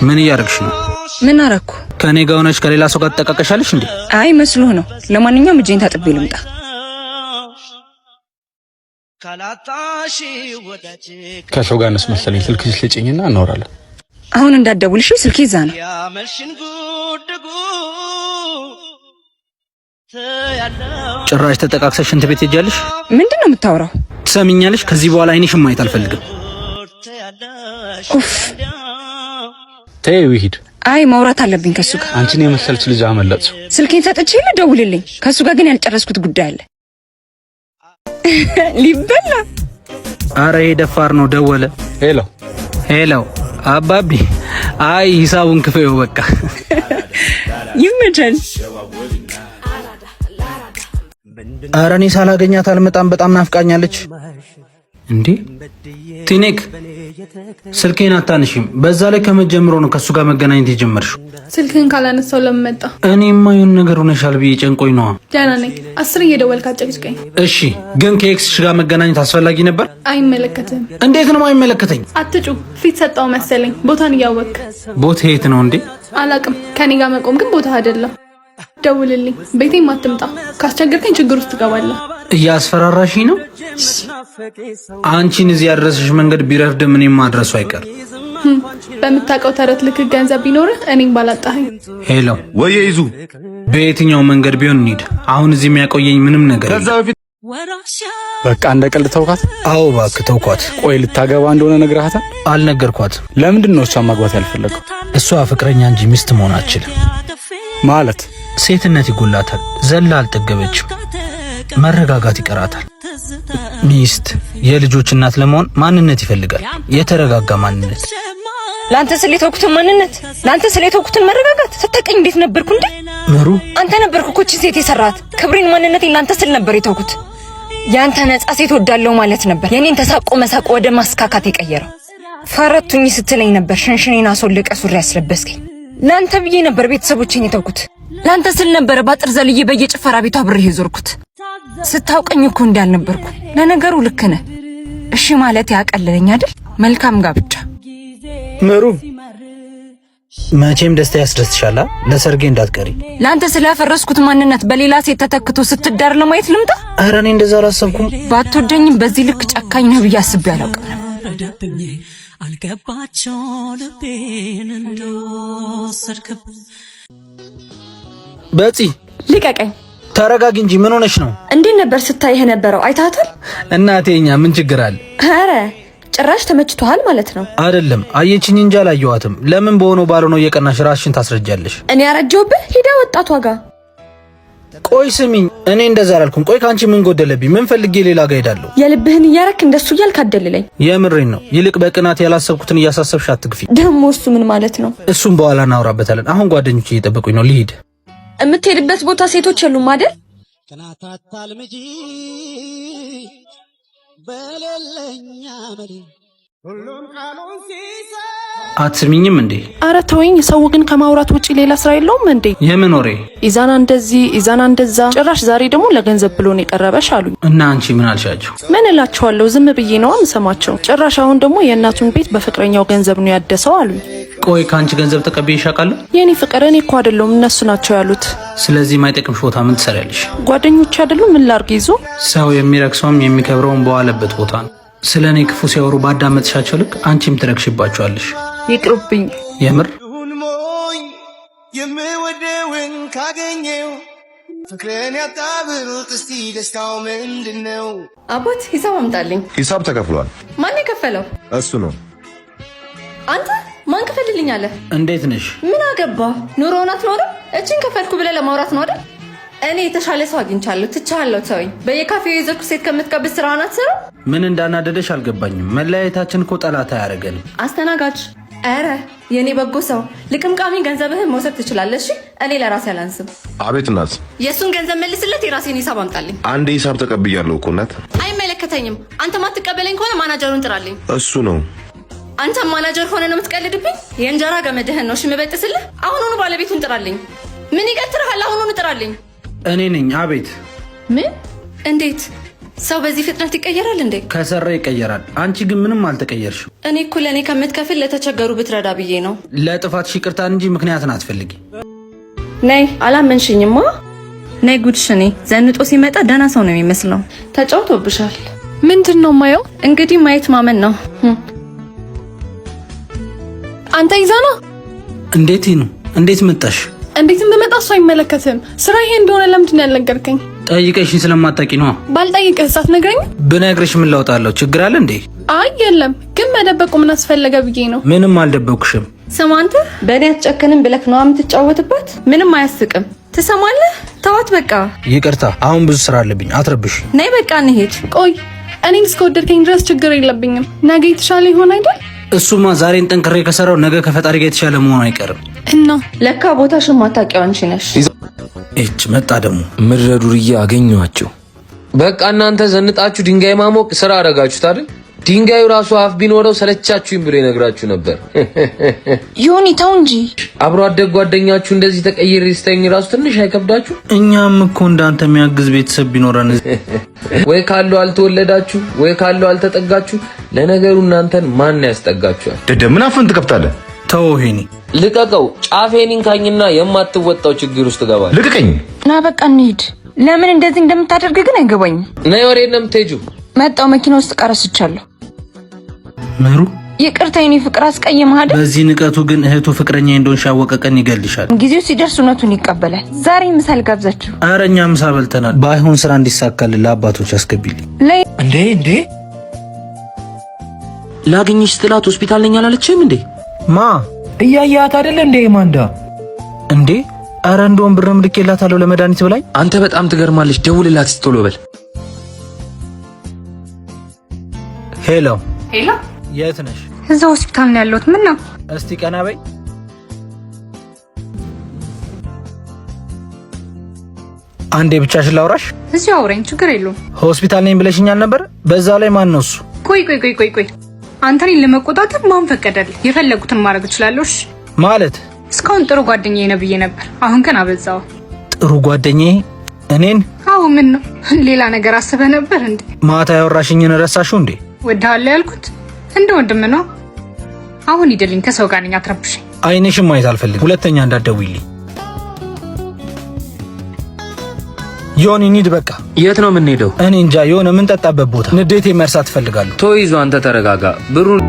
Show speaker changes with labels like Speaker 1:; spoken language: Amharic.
Speaker 1: ምን እያደረግሽ ነው?
Speaker 2: ምን አረኩ?
Speaker 1: ከኔ ጋር ሆነሽ ከሌላ ሰው ጋር ተጠቃቀሻለሽ እንዴ?
Speaker 2: አይ መስሎህ ነው። ለማንኛውም እጄን ታጥቤ ልምጣ።
Speaker 1: ከሰው ጋር ነስ መሰለኝ። ስልክሽ ልጭኝና እናወራለን።
Speaker 2: አሁን እንዳትደውልሽ፣ ስልኬ እዛ ነው።
Speaker 1: ጭራሽ ተጠቃቅሰሽ ሽንት ቤት ሄጃለሽ?
Speaker 2: ምንድን ነው የምታወራው?
Speaker 1: ትሰሚኛለሽ? ከዚህ በኋላ አይንሽን ማየት አልፈልግም።
Speaker 2: ኡፍ
Speaker 1: ተይው ይሂድ።
Speaker 2: አይ ማውራት አለብኝ ከሱ ጋር።
Speaker 1: አንቺን የመሰለች ልጅ አመለጥሽ።
Speaker 2: ስልኬን ሰጥቼ ልደውልልኝ። ከሱ ጋር ግን ያልጨረስኩት ጉዳይ አለ። ሊበላ።
Speaker 1: አረ ደፋር ነው። ደወለ። ሄሎ ሄሎ፣ አባቢ። አይ ሂሳቡን ክፈይው በቃ።
Speaker 2: ይመቻል።
Speaker 1: አረ እኔ ሳላገኛት አልመጣም። በጣም ናፍቃኛለች። እንዴ ቲኔክ ስልኬን አታንሺም? በዛ ላይ ከመጀመሩ ነው ከሱ ጋር መገናኘት የጀመርሽው።
Speaker 3: ስልክህን ካላነሳው ለምን መጣ?
Speaker 1: እኔማ የሆነ ነገር ሆነሻል ብዬ ጨንቆኝ ነዋ።
Speaker 3: ደህና ነኝ። 10 እየደወልክ አጨቅጭቀኝ።
Speaker 1: እሺ ግን ከኤክስሽ ጋር መገናኘት አስፈላጊ ነበር?
Speaker 3: አይመለከትህም።
Speaker 1: እንዴት ነው አይመለከተኝ?
Speaker 3: አትጩ። ፊት ሰጣው መሰለኝ። ቦታን እያወቅክ።
Speaker 1: ቦታ የት ነው እንዴ?
Speaker 3: አላቅም። ከኔ ጋር መቆም ግን ቦታ አይደለም። ደውልልኝ። ቤቴም አትምጣ። ካስቸገርከኝ ችግር ውስጥ ትገባለህ።
Speaker 1: እያስፈራራሽ ነው? አንቺን እዚህ ያደረሰሽ መንገድ ቢረፍድም እኔም ማድረሱ አይቀር።
Speaker 3: በምታውቀው ተረት ልክ ገንዘብ ቢኖርህ እኔም ባላጣኸኝ።
Speaker 1: ሄሎ
Speaker 4: ወይ ይዙ፣
Speaker 1: በየትኛው መንገድ ቢሆን እንሂድ። አሁን እዚህ የሚያቆየኝ ምንም ነገር የለም።
Speaker 4: በቃ እንደ ቀልድ ተውካት?
Speaker 1: አዎ እባክህ ተውኳት።
Speaker 4: ቆይ ልታገባ እንደሆነ ነግረሃታል?
Speaker 1: አልነገርኳት።
Speaker 4: ለምንድን ነው እሷን ማግባት ያልፈለገው?
Speaker 1: እሷ ፍቅረኛ እንጂ ሚስት መሆን አትችልም።
Speaker 4: ማለት
Speaker 1: ሴትነት ይጎላታል። ዘላ አልጠገበችም። መረጋጋት ይቀራታል። ሚስት የልጆች እናት ለመሆን ማንነት ይፈልጋል። የተረጋጋ ማንነት።
Speaker 2: ላንተ ስለ የተውኩትን ማንነት፣ ላንተ ስለ የተውኩትን መረጋጋት ስታቀኝ እንዴት ነበርኩ እንዴ?
Speaker 1: ምሩ
Speaker 2: አንተ ነበርኩ እኮ እቺ ሴት የሰራት። ክብሬን ማንነቴን ላንተ ስል ነበር የተውኩት። ያንተ ነፃ ሴት ወዳለው ማለት ነበር የኔን ተሳቆ መሳቆ ወደ ማስካካት የቀየረው። ፈረቱኝ ስትለኝ ነበር ሸንሽኔን አስወልቀ ሱሪ ያስለበስከኝ። ላንተ ብዬ ነበር ቤተሰቦቼን የተውኩት። ላንተ ስል ነበር ባጥር ዘልዬ በየጭፈራ ቤቷ አብሬ የዞርኩት። ስታውቀኝ እኮ እንዳልነበርኩ። ለነገሩ ልክ ነህ። እሺ ማለት ያቀለለኝ አይደል? መልካም ጋብቻ።
Speaker 1: ምሩ መቼም ደስታ ያስደስትሻል። ለሰርጌ እንዳትቀሪ።
Speaker 2: ላንተ ስለፈረስኩት ማንነት በሌላ ሴት ተተክቶ ስትዳር ለማየት ልምጣ?
Speaker 1: ኧረ እኔ እንደዛ አላሰብኩም።
Speaker 2: ባትወደኝም በዚህ ልክ ጨካኝ ነው ብዬ አስቤ አላውቅም።
Speaker 5: አልገባቸው ልቤን እንደወሰድክብኝ።
Speaker 1: በፂ
Speaker 2: ልቀቀኝ።
Speaker 1: ተረጋጊ እንጂ ምን ሆነሽ ነው?
Speaker 2: እንዴት ነበር ስታይህ የነበረው? አይታታል?
Speaker 1: እናቴኛ ምን ችግር አለ?
Speaker 2: ኧረ ጭራሽ ተመችቶሃል ማለት ነው።
Speaker 1: አይደለም አየችኝ እንጂ አላየኋትም። ለምን በሆነው ባልሆነው እየቀናሽ ራስሽን ታስረጃለሽ?
Speaker 2: እኔ ያረጀውብህ ሂዳ ወጣቷ ጋር።
Speaker 1: ቆይ ስሚኝ፣ እኔ እንደዛ አላልኩም። ቆይ ካንቺ ምን ጎደለብኝ? ምን ፈልጌ ሌላ ጋር ሄዳለሁ?
Speaker 2: የልብህን እያረክ እንደሱ እያልክ አደልለኝ።
Speaker 1: የምሬን ነው። ይልቅ በቅናት ያላሰብኩትን እያሳሰብሽ አትግፊ።
Speaker 2: ደግሞ እሱ ምን ማለት ነው?
Speaker 1: እሱም በኋላ እናወራበታለን። አሁን ጓደኞቼ እየጠበቁኝ ነው፣ ልሂድ።
Speaker 2: የምትሄድበት ቦታ ሴቶች የሉም አይደል?
Speaker 5: ከናታታል ምጂ በለለኛ መሪ ሁሉም ቃሉን ሲሰ
Speaker 1: አትስሚኝም እንዴ?
Speaker 3: አረ ተወኝ። ሰው ግን ከማውራት ውጪ ሌላ ስራ የለውም እንዴ?
Speaker 1: የምን ወሬ?
Speaker 3: ኢዛና እንደዚህ ኢዛና እንደዛ። ጭራሽ ዛሬ ደግሞ ለገንዘብ ብሎ ነው የቀረበሽ አሉኝ።
Speaker 1: እና አንቺ ምን አልሻቸው?
Speaker 3: ምን እላቸዋለሁ? ዝም ብዬ ነው የምሰማቸው። ጭራሽ አሁን ደግሞ የእናቱን ቤት በፍቅረኛው ገንዘብ ነው ያደሰው አሉኝ።
Speaker 1: ቆይ ካንቺ ገንዘብ ተቀብዬ አውቃለሁ?
Speaker 3: የኔ ፍቅር እኔ እኮ አይደለሁም እነሱ ናቸው ያሉት።
Speaker 1: ስለዚህ ማይጠቅምሽ ቦታ ምን ትሰሪያለሽ?
Speaker 3: ጓደኞች አይደሉም? ምን ላርግ? ይዞ
Speaker 1: ሰው የሚረክሰውም የሚከብረውም በዋለበት ቦታ ነው። ስለኔ ክፉ ሲያወሩ ባዳመጥሻቸው ልክ አንቺም ትረክሽባቸዋለሽ።
Speaker 2: ይቅርብኝ።
Speaker 1: የምር
Speaker 5: ሞኝ የምወደውን ካገኘው ፍቅርን ያጣብሩት እስቲ ደስታው ምንድነው?
Speaker 2: አባት ሂሳብ አምጣልኝ።
Speaker 4: ሂሳብ ተከፍሏል።
Speaker 2: ማን የከፈለው?
Speaker 4: እሱ ነው።
Speaker 2: አንተ ማን ከፈልልኝ አለ?
Speaker 1: እንዴት ነሽ?
Speaker 2: ምን አገባ? ኑሮውን አትኖርም? እችን ከፈልኩ ብለህ ለማውራት ነው አይደል? እኔ የተሻለ ሰው አግኝቻለሁ። ትቻለሁ። ተወኝ። በየካፌው የዘርኩ ሴት ከምትቀብስ ስራውን አትሰራም?
Speaker 1: ምን እንዳናደደሽ አልገባኝም። መለያየታችን እኮ ጠላት አያደርገንም።
Speaker 2: አስተናጋጅ፣ ኧረ የኔ በጎ ሰው ልቅምቃሚ ገንዘብህን መውሰድ ትችላለህ። እሺ እኔ ለራሴ አላንስም።
Speaker 4: አቤት እናት።
Speaker 2: የእሱን ገንዘብ መልስለት፣ የራሴን ሂሳብ አምጣልኝ።
Speaker 4: አንድ ሂሳብ ተቀብያለሁ እኮ እናት።
Speaker 2: አይመለከተኝም። አንተ ማትቀበለኝ ከሆነ ማናጀሩን ጥራልኝ።
Speaker 4: እሱ ነው።
Speaker 2: አንተ ማናጀር ሆነ ነው የምትቀልድብኝ? የእንጀራ ገመድህን ነው እሺ የምበጥስልህ። አሁኑኑ ባለቤቱን ጥራልኝ። ምን ይቀጥርሃል? አሁኑኑ ጥራልኝ።
Speaker 1: እኔ ነኝ። አቤት።
Speaker 3: ምን?
Speaker 2: እንዴት ሰው በዚህ ፍጥነት ይቀየራል እንዴ?
Speaker 1: ከሰራ ይቀየራል። አንቺ ግን ምንም አልተቀየርሽም።
Speaker 2: እኔ እኮ ለእኔ ከምትከፍል ለተቸገሩ ብትረዳ ብዬ ነው።
Speaker 1: ለጥፋትሽ ይቅርታ እንጂ ምክንያትን አትፈልጊ።
Speaker 2: ነይ። አላመንሽኝማ። ነይ ጉድሽ። እኔ ዘንጦ ሲመጣ ደህና ሰው ነው የሚመስለው። ተጫውቶብሻል።
Speaker 3: ምንድን ነው ማየው?
Speaker 2: እንግዲህ ማየት ማመን ነው።
Speaker 3: አንተ ይዛና
Speaker 1: እንዴት ነው? እንዴት መጣሽ?
Speaker 3: እንዴት እንደመጣ እሱ አይመለከትም። ስራ ይሄ እንደሆነ ለምንድን ነው ያልነገርከኝ?
Speaker 1: ጠይቀሽኝ ስለማታውቂ ነው።
Speaker 3: ባልጠይቅህ ሳትነግረኝ?
Speaker 1: ብነግርሽ ምን ለውጥ አለው? ችግር አለ እንዴ?
Speaker 3: አይ የለም፣ ግን መደበቁ ምን አስፈለገ ብዬ ነው።
Speaker 1: ምንም አልደበኩሽም።
Speaker 2: ስማ አንተ በእኔ አትጨክንም ብለክ ነው የምትጫወትበት? ምንም አያስቅም። ትሰማለህ? ተዋት በቃ።
Speaker 1: ይቅርታ፣ አሁን ብዙ ስራ አለብኝ። አትረብሽ።
Speaker 2: ነይ በቃ እንሂድ።
Speaker 3: ቆይ እኔን እስከወደድከኝ ድረስ ችግር የለብኝም። ነገ የተሻለ ይሆን አይደል?
Speaker 1: እሱማ ዛሬን ጠንክሬ ከሰራው ነገ ከፈጣሪ ጋር የተሻለ መሆኑ አይቀርም።
Speaker 3: እና
Speaker 2: ለካ ቦታሽን ማታውቂው አንቺ ነሽ።
Speaker 1: እች መጣ ደግሞ
Speaker 6: ምድረ ዱርዬ አገኘኋቸው። በቃ እናንተ ዘንጣችሁ ድንጋይ ማሞቅ ስራ አረጋችሁት አይደል? ድንጋዩ ራሱ አፍ ቢኖረው ሰለቻችሁኝ ብሎ ይነግራችሁ ነበር።
Speaker 2: ዮኒ ተው እንጂ።
Speaker 6: አብሮ አደግ ጓደኛችሁ እንደዚህ ተቀይሬ ስተኝ ራሱ ትንሽ አይከብዳችሁ?
Speaker 1: እኛም እኮ እንዳንተ የሚያግዝ ቤተሰብ ቢኖረን
Speaker 6: ወይ ካለው አልተወለዳችሁ ወይ ካለው አልተጠጋችሁ። ለነገሩ እናንተን ማን ያስጠጋችኋል?
Speaker 4: ደደ ምን አፍን ትከፍታለህ?
Speaker 1: ተው ሄኒ
Speaker 6: ልቀቀው። ጫፌን ካኝና የማትወጣው ችግር ውስጥ ገባል።
Speaker 4: ልቀቀኝ።
Speaker 2: ና በቃ እንሂድ። ለምን እንደዚህ እንደምታደርግ ግን አይገባኝም።
Speaker 6: ነይ ወሬ ነው የምትሄጂው?
Speaker 2: መጣው መኪና ውስጥ ቀረስቻለሁ።
Speaker 1: ምሩ
Speaker 2: ይቅርታ የኔ ፍቅር አስቀየመህ አይደል?
Speaker 1: በዚህ ንቀቱ ግን እህቱ ፍቅረኛ እንደሆንሽ ያወቀ ቀን ይገልሻል።
Speaker 2: ጊዜው ሲደርስ እውነቱን ይቀበላል። ዛሬ ምሳ ልጋብዛችሁ።
Speaker 1: ኧረ እኛ ምሳ በልተናል። ባይሆን ስራ እንዲሳካል ለአባቶች አስገቢልኝ።
Speaker 6: እንዴ ላግኝሽ ስትላት ሆስፒታል ነኝ አላለችም እንዴ?
Speaker 1: ማ
Speaker 6: እያያት አይደለ እንዴ? ማንዳ
Speaker 1: እንዴ? ኧረ እንደውም ብርም ልኬላታለሁ ለመድኃኒት ብላኝ።
Speaker 6: አንተ በጣም ትገርማለች። ደውልላት ስትሎ በል።
Speaker 1: ሄሎ
Speaker 2: ሄሎ፣
Speaker 1: የት ነሽ?
Speaker 2: እዛ ሆስፒታል ነው ያለሁት። ምን ነው?
Speaker 1: እስቲ ቀና በይ። አንዴ ብቻሽን ላውራሽ።
Speaker 2: እዚሁ አውራኝ፣ ችግር የለውም።
Speaker 1: ሆስፒታል ነኝ ብለሽኛል ነበር። በዛ ላይ ማን ነው እሱ?
Speaker 2: ቆይ አንተ እኔን ለመቆጣጠር ማን ፈቀደልህ? የፈለጉትን ማድረግ እችላለሁ። እሺ
Speaker 1: ማለት
Speaker 2: እስካሁን ጥሩ ጓደኛዬ ነው ብዬ ነበር። አሁን ግን አበዛው።
Speaker 1: ጥሩ ጓደኛዬ እኔን?
Speaker 2: አዎ። ምን ነው ሌላ ነገር አስበህ ነበር እንዴ?
Speaker 1: ማታ ያወራሽኝን ረሳሽው እንዴ?
Speaker 2: ወድሃለሁ ያልኩት እንደ ወንድም ነው። አሁን ሂድልኝ፣ ከሰው ጋር ነኝ፣ አትረብሽኝ።
Speaker 1: አይንሽም ማየት አልፈልግም። ሁለተኛ እንዳትደውይልኝ። ዮኒ እንሂድ በቃ።
Speaker 6: የት ነው የምንሄደው?
Speaker 1: እኔ እንጃ፣ የሆነ የምንጠጣበት ቦታ። ንዴቴ መርሳት እፈልጋለሁ።
Speaker 6: ተይዞ አንተ ተረጋጋ። ብሩን